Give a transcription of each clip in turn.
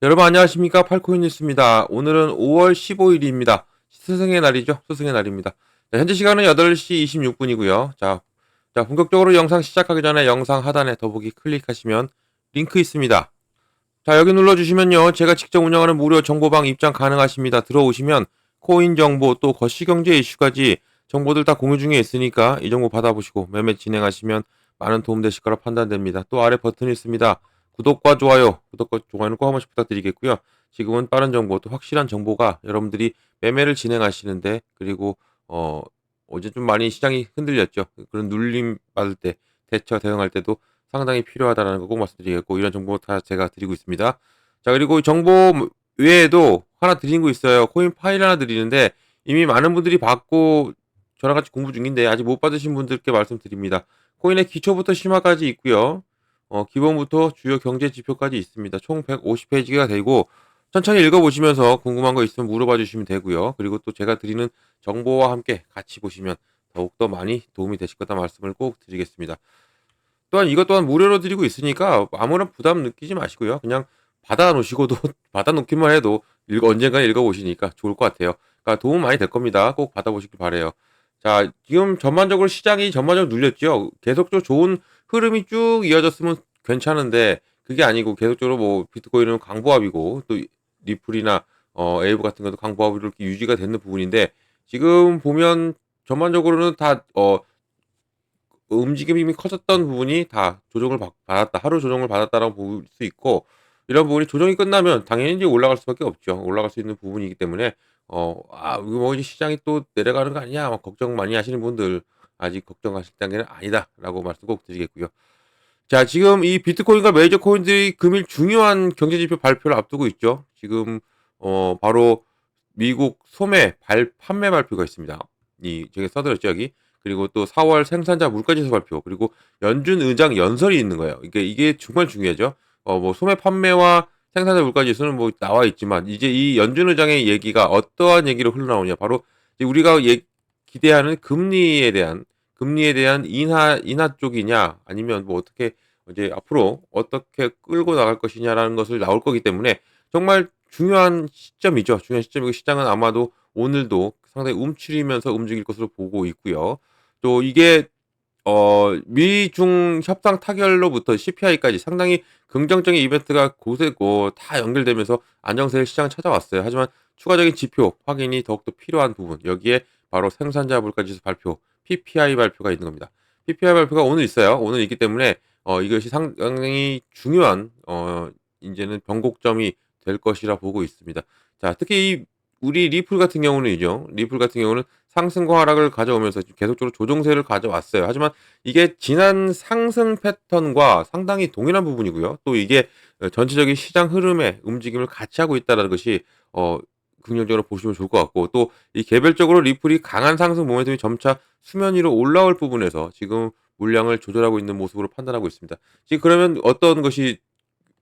여러분 안녕하십니까? 팔코인 뉴스입니다. 오늘은 5월 15일입니다. 스승의 날이죠. 스승의 날입니다. 자, 현재 시간은 8시 26분이고요. 자, 본격적으로 영상 시작하기 전에 영상 하단에 더보기 클릭하시면 링크 있습니다. 자, 여기 눌러주시면요. 제가 직접 운영하는 무료 정보방 입장 가능하십니다. 들어오시면 코인 정보 또 거시경제 이슈까지 정보들 다 공유 중에 있으니까 이 정보 받아보시고 매매 진행하시면 많은 도움 되실 거라 판단됩니다. 또 아래 버튼이 있습니다. 구독과 좋아요는 꼭 한 번씩 부탁드리겠고요. 지금은 빠른 정보 또 확실한 정보가 여러분들이 매매를 진행하시는데 그리고 어제 좀 많이 시장이 흔들렸죠. 그런 눌림 받을 때 대응할 때도 상당히 필요하다는 거 꼭 말씀드리겠고 이런 정보 다 제가 드리고 있습니다. 자, 그리고 정보 외에도 하나 드리는 거 있어요. 코인 파일 하나 드리는데 이미 많은 분들이 받고 저랑 같이 공부 중인데 아직 못 받으신 분들께 말씀드립니다. 코인의 기초부터 심화까지 있고요. 기본부터 주요 경제 지표까지 있습니다. 총 150페이지가 되고 천천히 읽어보시면서 궁금한 거 있으면 물어봐 주시면 되고요. 그리고 또 제가 드리는 정보와 함께 같이 보시면 더욱더 많이 도움이 되실 거다 말씀을 꼭 드리겠습니다. 또한 이것 또한 무료로 드리고 있으니까 아무런 부담 느끼지 마시고요. 그냥 받아 놓으시고도 받아 놓기만 해도 언젠가 읽어보시니까 좋을 것 같아요. 그러니까 도움 많이 될 겁니다. 꼭 받아보시길 바라요. 자, 지금 시장이 전반적으로 눌렸죠. 계속적으로 좋은 흐름이 쭉 이어졌으면 괜찮은데 그게 아니고 계속적으로 뭐 비트코인은 강보합이고 또 리플이나 에이브 같은 것도 강보합으로 이렇게 유지가 되는 부분인데 지금 보면 전반적으로는 다 움직임이 커졌던 부분이 다 조정을 받았다. 하루 조정을 받았다라고 볼 수 있고 이런 부분이 조정이 끝나면 당연히 이제 올라갈 수밖에 없죠. 올라갈 수 있는 부분이기 때문에 이거 뭐 이제 시장이 또 내려가는 거 아니냐 막 걱정 많이 하시는 분들 아직 걱정하실 단계는 아니다라고 말씀 꼭 드리겠고요. 자, 지금 이 비트코인과 메이저 코인들이 금일 중요한 경제 지표 발표를 앞두고 있죠. 지금 바로 미국 소매 판매 발표가 있습니다. 제가 써드렸죠 여기. 그리고 또 4월 생산자 물가지수 발표 그리고 연준 의장 연설이 있는 거예요. 이게 정말 중요하죠. 뭐 소매 판매와 생산자 물가지수는 뭐 나와 있지만 이제 이 연준 의장의 얘기가 어떠한 얘기로 흘러나오냐 바로 이제 우리가 기대하는 금리에 대한 인하 쪽이냐 아니면 뭐 어떻게 이제 앞으로 어떻게 끌고 나갈 것이냐라는 것을 나올 거기 때문에 정말 중요한 시점이죠. 중요한 시점이고 시장은 아마도 오늘도 상당히 움츠리면서 움직일 것으로 보고 있고요. 또 이게 미중 협상 타결로부터 CPI까지 상당히 긍정적인 이벤트가 곳에고 다 연결되면서 안정세를 시장을 찾아왔어요. 하지만 추가적인 지표 확인이 더욱더 필요한 부분 여기에 바로 생산자 물가지수 발표 PPI 발표가 있는 겁니다. PPI 발표가 오늘 있어요. 오늘 있기 때문에 이것이 상당히 중요한 인제는 변곡점이 될 것이라 보고 있습니다. 자, 특히 우리 리플 같은 경우는요. 리플 같은 경우는 상승과 하락을 가져오면서 계속적으로 조정세를 가져왔어요. 하지만 이게 지난 상승 패턴과 상당히 동일한 부분이고요. 또 이게 전체적인 시장 흐름의 움직임을 같이 하고 있다는 것이 긍정적으로 보시면 좋을 것 같고 또 이 개별적으로 리플이 강한 상승 모멘텀이 점차 수면 위로 올라올 부분에서 지금 물량을 조절하고 있는 모습으로 판단하고 있습니다. 지금 그러면 어떤 것이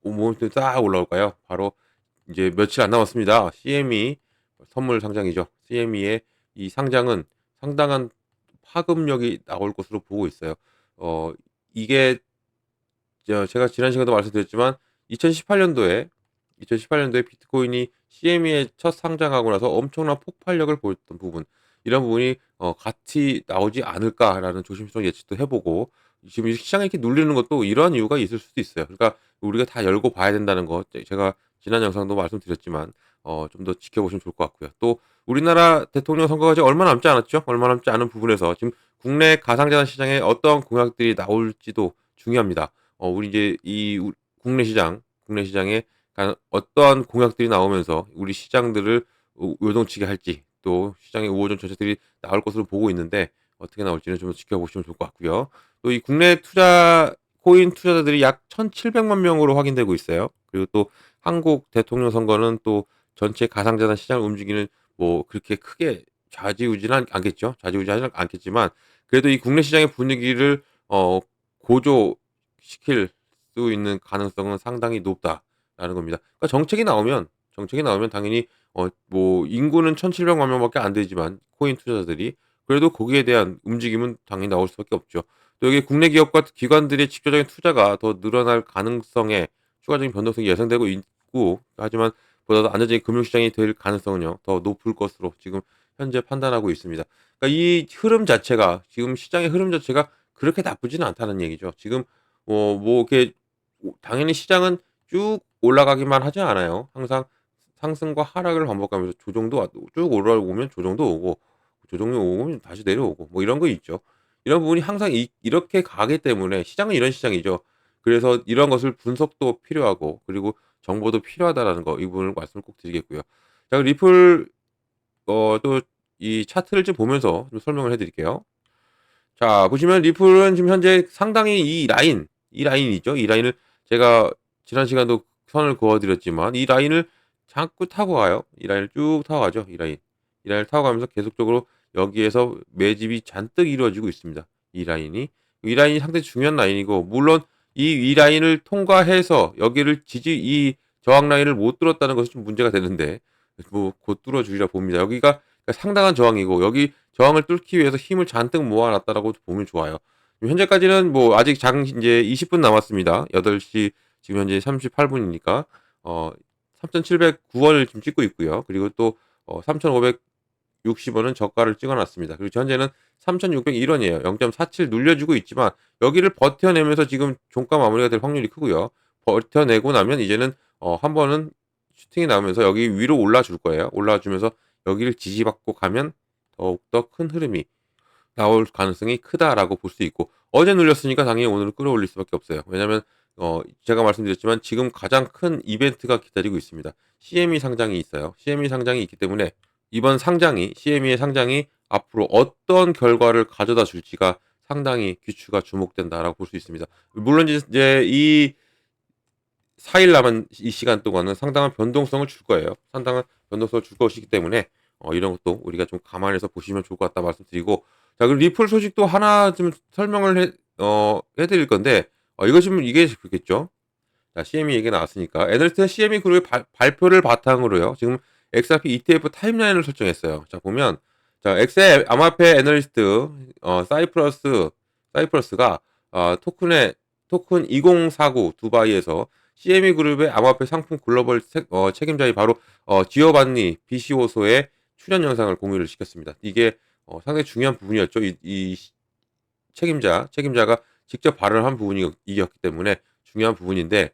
모멘텀이 싹 올라올까요? 바로 이제 며칠 안 남았습니다. CME 선물 상장이죠. CME의 이 상장은 상당한 파급력이 나올 것으로 보고 있어요. 이게 제가 지난 시간에도 말씀드렸지만 2018년도에 비트코인이 CME에 첫 상장하고 나서 엄청난 폭발력을 보였던 부분 이런 부분이 같이 나오지 않을까라는 조심스러운 예측도 해보고 지금 이 시장이 이렇게 눌리는 것도 이러한 이유가 있을 수도 있어요. 그러니까 우리가 다 열고 봐야 된다는 거 제가 지난 영상도 말씀드렸지만 좀 더 지켜보시면 좋을 것 같고요. 또 우리나라 대통령 선거가 이제 얼마 남지 않았죠. 얼마 남지 않은 부분에서 지금 국내 가상자산 시장에 어떤 공약들이 나올지도 중요합니다. 우리 이제 국내 시장에 어떠한 공약들이 나오면서 우리 시장들을 요동치게 할지 또 시장의 우호적 정책들이 나올 것으로 보고 있는데 어떻게 나올지는 좀 지켜보시면 좋을 것 같고요. 또 이 국내 코인 투자자들이 약 1,700만 명으로 확인되고 있어요. 그리고 또 한국 대통령 선거는 또 전체 가상자산 시장을 움직이는 뭐 그렇게 크게 좌지우지는 않겠죠. 좌지우지하지는 않겠지만 그래도 이 국내 시장의 분위기를 고조시킬 수 있는 가능성은 상당히 높다라는 겁니다. 그러니까 정책이 나오면 당연히 뭐 인구는 1,700만 명밖에 안 되지만 코인 투자자들이 그래도 거기에 대한 움직임은 당연히 나올 수밖에 없죠. 또 여기 국내 기업과 기관들의 직접적인 투자가 더 늘어날 가능성에 추가적인 변동성이 예상되고 있고, 하지만 보다 더 안정적인 금융시장이 될 가능성은요 더 높을 것으로 지금 현재 판단하고 있습니다. 그러니까 이 흐름 자체가, 지금 시장의 흐름 자체가 그렇게 나쁘지는 않다는 얘기죠. 지금 뭐 이렇게 당연히 시장은 쭉 올라가기만 하지 않아요. 항상 상승과 하락을 반복하면서 조정도 쭉 올라오면 조정도 오고, 조정이 오면 다시 내려오고, 뭐 이런 거 있죠. 이런 부분이 항상 이렇게 가기 때문에 시장은 이런 시장이죠. 그래서 이런 것을 분석도 필요하고, 그리고 정보도 필요하다라는 거, 이 부분을 말씀을 꼭 드리겠고요. 자, 리플 또 이 차트를 좀 보면서 좀 설명을 해 드릴게요. 자, 보시면 리플은 지금 현재 상당히 이 라인이죠. 이 라인을 제가 지난 시간도 선을 그어 드렸지만, 이 라인을 자꾸 타고 가요. 이 라인을 쭉 타고 가죠, 이 라인. 이 라인을 타고 가면서 계속적으로 여기에서 매집이 잔뜩 이루어지고 있습니다, 이 라인이. 이 라인이 상당히 중요한 라인이고, 물론 이 라인을 통과해서 여기를 이 저항 라인을 못 뚫었다는 것이 좀 문제가 되는데, 뭐 곧 뚫어 주리라 봅니다. 여기가 상당한 저항이고, 여기 저항을 뚫기 위해서 힘을 잔뜩 모아 놨다라고 보면 좋아요. 현재까지는 뭐 아직 이제 20분 남았습니다. 8시 지금 현재 38분이니까 3,709원을 지금 찍고 있고요. 그리고 또 3,560원은 저가를 찍어 놨습니다. 그리고 현재는 3,601원이에요. 0.47 눌려주고 있지만 여기를 버텨내면서 지금 종가 마무리가 될 확률이 크고요. 버텨내고 나면 이제는 한 번은 슈팅이 나오면서 여기 위로 올라줄 거예요. 올라주면서 여기를 지지받고 가면 더욱더 큰 흐름이 나올 가능성이 크다라고 볼 수 있고, 어제 눌렸으니까 당연히 오늘은 끌어올릴 수밖에 없어요. 왜냐면 제가 말씀드렸지만 지금 가장 큰 이벤트가 기다리고 있습니다. CME 상장이 있어요. CME 상장이 있기 때문에 이번 상장이, CME의 상장이 앞으로 어떤 결과를 가져다 줄지가 상당히 귀추가 주목된다라고 볼 수 있습니다. 물론 이제 이 4일 남은 이 시간 동안은 상당한 변동성을 줄 거예요. 상당한 변동성을 줄 것이기 때문에 이런 것도 우리가 좀 감안해서 보시면 좋을 것 같다 말씀드리고, 자, 그리고 리플 소식도 하나 좀 설명을 해 드릴 건데, 이거 좀 이게 좋겠죠. 자, CME 얘기 나왔으니까 애널리스트 CME 그룹의 발표를 바탕으로요, 지금 XRP ETF 타임라인을 설정했어요. 자, 보면 자, 엑셀 암호화폐 애널리스트 사이프러스가 토큰 2049 두바이에서 CME 그룹의 암호화폐 상품 글로벌 책임자인 바로 지오반니 비시오소의 출연 영상을 공유를 시켰습니다. 이게 상당히 중요한 부분이었죠. 이 책임자가 직접 발언한 부분이었기 때문에 중요한 부분인데,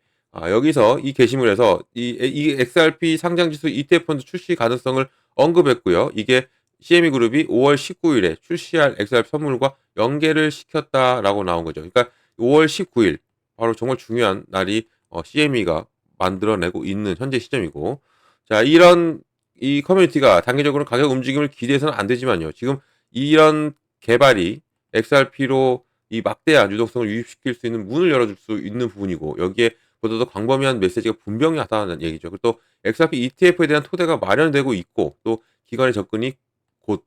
여기서 이 게시물에서 이 XRP 상장지수 ETF 펀드 출시 가능성을 언급했고요. 이게 CME 그룹이 5월 19일에 출시할 XRP 선물과 연계를 시켰다라고 나온 거죠. 그러니까 5월 19일 바로 정말 중요한 날이 CME가 만들어내고 있는 현재 시점이고, 자, 이런 이 커뮤니티가 단기적으로 가격 움직임을 기대해서는 안 되지만요. 지금 이런 개발이 XRP로 이 막대한 유동성을 유입시킬 수 있는 문을 열어줄 수 있는 부분이고, 여기에 보다 더 광범위한 메시지가 분명하다는 얘기죠. 그리고 또 XRP ETF에 대한 토대가 마련되고 있고, 또 기관의 접근이 곧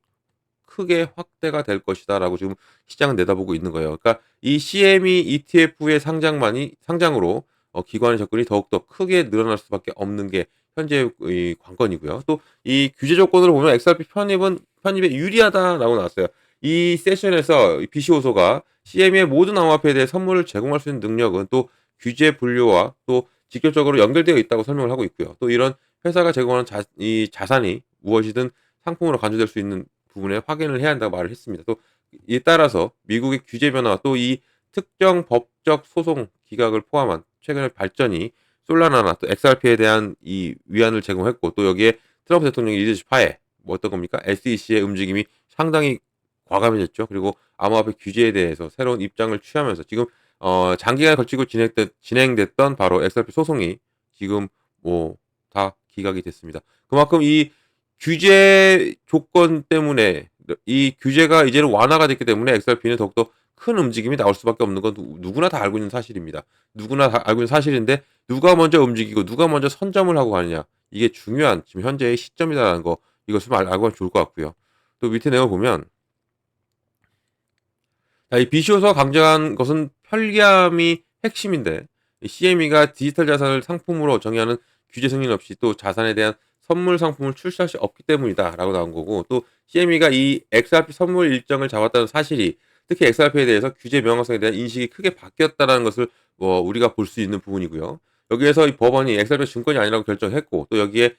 크게 확대가 될 것이다라고 지금 시장은 내다보고 있는 거예요. 그러니까 이 CME ETF의 상장으로 기관의 접근이 더욱더 크게 늘어날 수밖에 없는 게 현재의 이 관건이고요. 또 이 규제 조건으로 보면 XRP 편입에 유리하다라고 나왔어요. 이 세션에서 비시오소가 CME의 모든 암호화폐에 대해 선물을 제공할 수 있는 능력은 또 규제 분류와 또 직접적으로 연결되어 있다고 설명을 하고 있고요. 또 이런 회사가 제공하는 이 자산이 무엇이든 상품으로 간주될 수 있는 부분에 확인을 해야 한다고 말을 했습니다. 또 이에 따라서 미국의 규제 변화와 또 이 특정 법적 소송 기각을 포함한 최근의 발전이 솔라나나 또 XRP에 대한 이 위안을 제공했고, 또 여기에 트럼프 대통령의 리더십 하에 뭐 어떤 겁니까? SEC의 움직임이 상당히 과감해졌죠. 그리고 암호화폐 규제에 대해서 새로운 입장을 취하면서 지금 장기간에 걸치고 진행됐던 바로 XRP 소송이 지금 뭐 다 기각이 됐습니다. 그만큼 이 규제 조건 때문에, 이 규제가 이제는 완화가 됐기 때문에 XRP는 더욱더 큰 움직임이 나올 수밖에 없는 건 누구나 다 알고 있는 사실입니다. 누구나 다 알고 있는 사실인데, 누가 먼저 움직이고 누가 먼저 선점을 하고 가느냐, 이게 중요한 지금 현재의 시점이다라는 거, 이것을 알고 하면 좋을 것 같고요. 또 밑에 내용 보면 이 비시오소가 강조한 것은 편리함이 핵심인데, CME가 디지털 자산을 상품으로 정의하는 규제 승인 없이 또 자산에 대한 선물 상품을 출시할 수 없기 때문이다라고 나온 거고 또 CME가 이 XRP 선물 일정을 잡았다는 사실이 특히 XRP에 대해서 규제 명확성에 대한 인식이 크게 바뀌었다라는 것을 우리가 볼 수 있는 부분이고요. 여기에서 이 법원이 XRP 증권이 아니라고 결정했고 또 여기에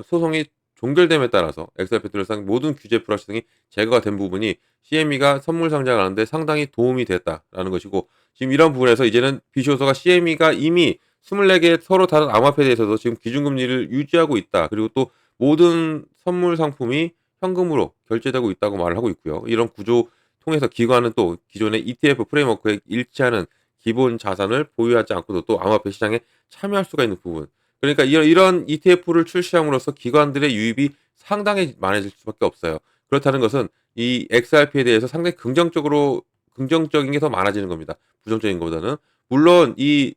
소송이 종결됨에 따라서 XRP 둘러싼 모든 규제 불확실성이 제거가 된 부분이 CME가 선물 상장을 하는데 상당히 도움이 됐다라는 것이고 지금 이런 부분에서 이제는 비쇼서가 CME가 이미 24개 서로 다른 암호화폐에 대해서도 지금 기준금리를 유지하고 있다. 그리고 또 모든 선물 상품이 현금으로 결제되고 있다고 말을 하고 있고요. 이런 구조 통해서 기관은 또 기존의 ETF 프레임워크에 일치하는 기본 자산을 보유하지 않고도 또 암호화폐 시장에 참여할 수가 있는 부분. 그러니까 이런 ETF를 출시함으로써 기관들의 유입이 상당히 많아질 수밖에 없어요. 그렇다는 것은 이 XRP에 대해서 상당히 긍정적인 게 더 많아지는 겁니다. 부정적인 것보다는. 물론 이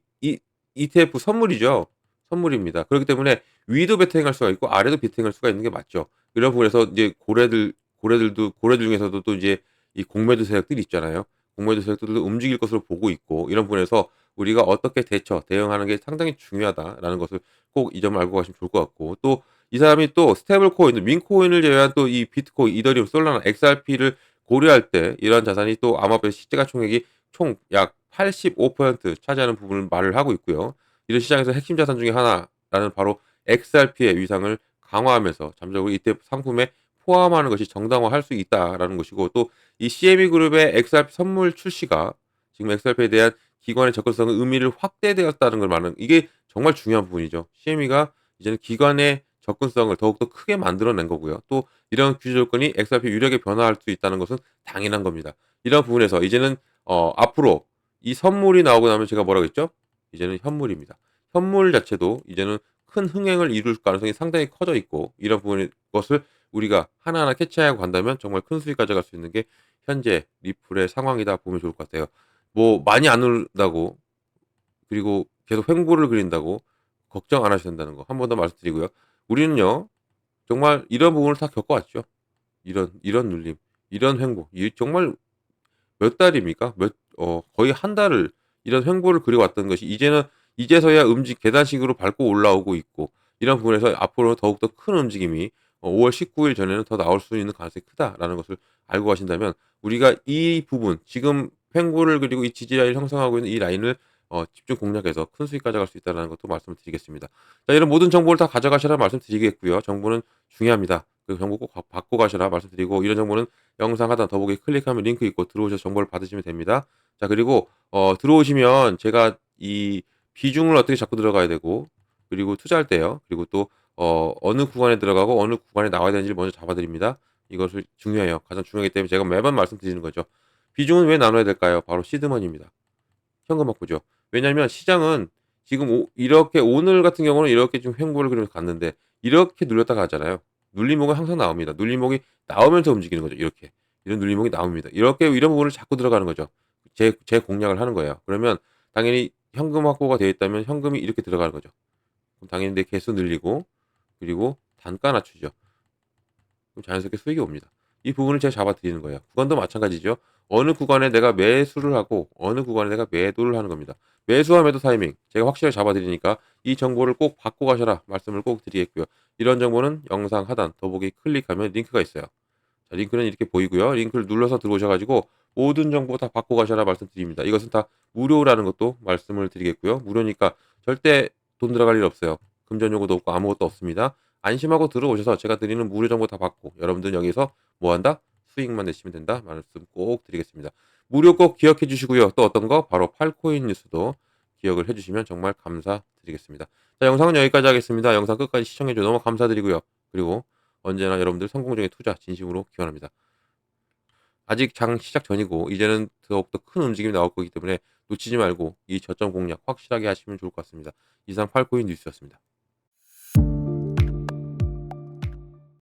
ETF 선물이죠. 선물입니다. 그렇기 때문에 위도 베팅할 수가 있고 아래도 베팅할 수가 있는 게 맞죠. 이런 부분에서 이제 고래들 중에서도 또 이제 이 공매도 세력들이 있잖아요. 공매도 세력들도 움직일 것으로 보고 있고 이런 부분에서 우리가 어떻게 대응하는 게 상당히 중요하다라는 것을 꼭 이 점을 알고 가시면 좋을 것 같고 또 이 사람이 또 스테이블 코인, 민코인을 제외한 또 이 비트코인, 이더리움, 솔라나, XRP를 고려할 때 이러한 자산이 또 암호화폐 시가총액이 총 약 85% 차지하는 부분을 말을 하고 있고요. 이런 시장에서 핵심 자산 중에 하나라는 바로 XRP의 위상을 강화하면서 잠재적으로 ETF 상품에 포함하는 것이 정당화할 수 있다라는 것이고 또 이 CME 그룹의 XRP 선물 출시가 지금 XRP에 대한 기관의 접근성의 의미를 확대되었다는 걸 말하는 이게 정말 중요한 부분이죠. CME가 이제는 기관의 접근성을 더욱더 크게 만들어낸 거고요. 또 이런 규제 조건이 XRP 유력에 변화할 수 있다는 것은 당연한 겁니다. 이런 부분에서 이제는 앞으로 이 선물이 나오고 나면 제가 뭐라고 했죠? 이제는 현물입니다. 현물 자체도 이제는 큰 흥행을 이룰 가능성이 상당히 커져 있고 이런 부분의 것을 우리가 하나하나 캐치하고 간다면 정말 큰 수익 가져갈 수 있는 게 현재 리플의 상황이다 보면 좋을 것 같아요. 뭐 많이 안 오른다고 그리고 계속 횡보를 그린다고 걱정 안 하셔야 된다는 거 한 번 더 말씀드리고요. 우리는요. 정말 이런 부분을 다 겪어왔죠. 이런 눌림, 이런 횡보. 이 정말 몇 달입니까? 거의 한 달을 이런 횡보를 그려왔던 것이 이제서야 계단식으로 밟고 올라오고 있고 이런 부분에서 앞으로 더욱더 큰 움직임이 5월 19일 전에는 더 나올 수 있는 가능성이 크다라는 것을 알고 가신다면 우리가 이 부분 지금 횡보를 그리고 이 지지 라인을 형성하고 있는 이 라인을 집중 공략해서 큰 수익 가져갈 수 있다는 것도 말씀을 드리겠습니다. 자, 이런 모든 정보를 다 가져가시라 말씀드리겠고요. 정보는 중요합니다. 그 정보 꼭 받고 가시라 말씀드리고 이런 정보는 영상 하단 더보기 클릭하면 링크 있고 들어오셔서 정보를 받으시면 됩니다. 자, 그리고 들어오시면 제가 이 비중을 어떻게 잡고 들어가야 되고 그리고 투자할 때요. 그리고 또 어느 구간에 들어가고 어느 구간에 나와야 되는지를 먼저 잡아 드립니다. 이것을 중요해요. 가장 중요하기 때문에 제가 매번 말씀드리는 거죠. 비중은 왜 나눠야 될까요? 바로 시드머니입니다. 현금 확보죠. 왜냐하면 시장은 지금 이렇게 오늘 같은 경우는 이렇게 좀 횡보를 그리면서 갔는데 이렇게 눌렸다가 가잖아요. 눌림목은 항상 나옵니다. 눌림목이 나오면서 움직이는 거죠. 이렇게. 이런 눌림목이 나옵니다. 이렇게 이런 부분을 잡고 들어가는 거죠. 제 공략을 하는 거예요. 그러면 당연히 현금 확보가 되어 있다면 현금이 이렇게 들어가는 거죠. 그럼 당연히 내 개수 늘리고 그리고 단가 낮추죠. 그럼 자연스럽게 수익이 옵니다. 이 부분을 제가 잡아 드리는 거예요. 구간도 마찬가지죠. 어느 구간에 내가 매수를 하고 어느 구간에 내가 매도를 하는 겁니다. 매수와 매도 타이밍 제가 확실하게 잡아 드리니까 이 정보를 꼭 받고 가셔라 말씀을 꼭 드리겠고요. 이런 정보는 영상 하단 더보기 클릭하면 링크가 있어요. 자, 링크는 이렇게 보이고요. 링크를 눌러서 들어오셔 가지고 모든 정보 다 받고 가셔라 말씀드립니다. 이것은 다 무료라는 것도 말씀을 드리겠고요. 무료니까 절대 돈 들어갈 일 없어요. 금전 요구도 없고 아무것도 없습니다. 안심하고 들어오셔서 제가 드리는 무료 정보 다 받고 여러분들은 여기서 뭐 한다? 수익만 내시면 된다. 말씀 꼭 드리겠습니다. 무료 꼭 기억해 주시고요. 또 어떤 거? 바로 팔코인 뉴스도 기억을 해 주시면 정말 감사드리겠습니다. 자, 영상은 여기까지 하겠습니다. 영상 끝까지 시청해 주셔서 너무 감사드리고요. 그리고 언제나 여러분들 성공적인 투자 진심으로 기원합니다. 아직 장 시작 전이고 이제는 더욱더 큰 움직임이 나올 거기 때문에 놓치지 말고 이 저점 공략 확실하게 하시면 좋을 것 같습니다. 이상 팔코인 뉴스였습니다.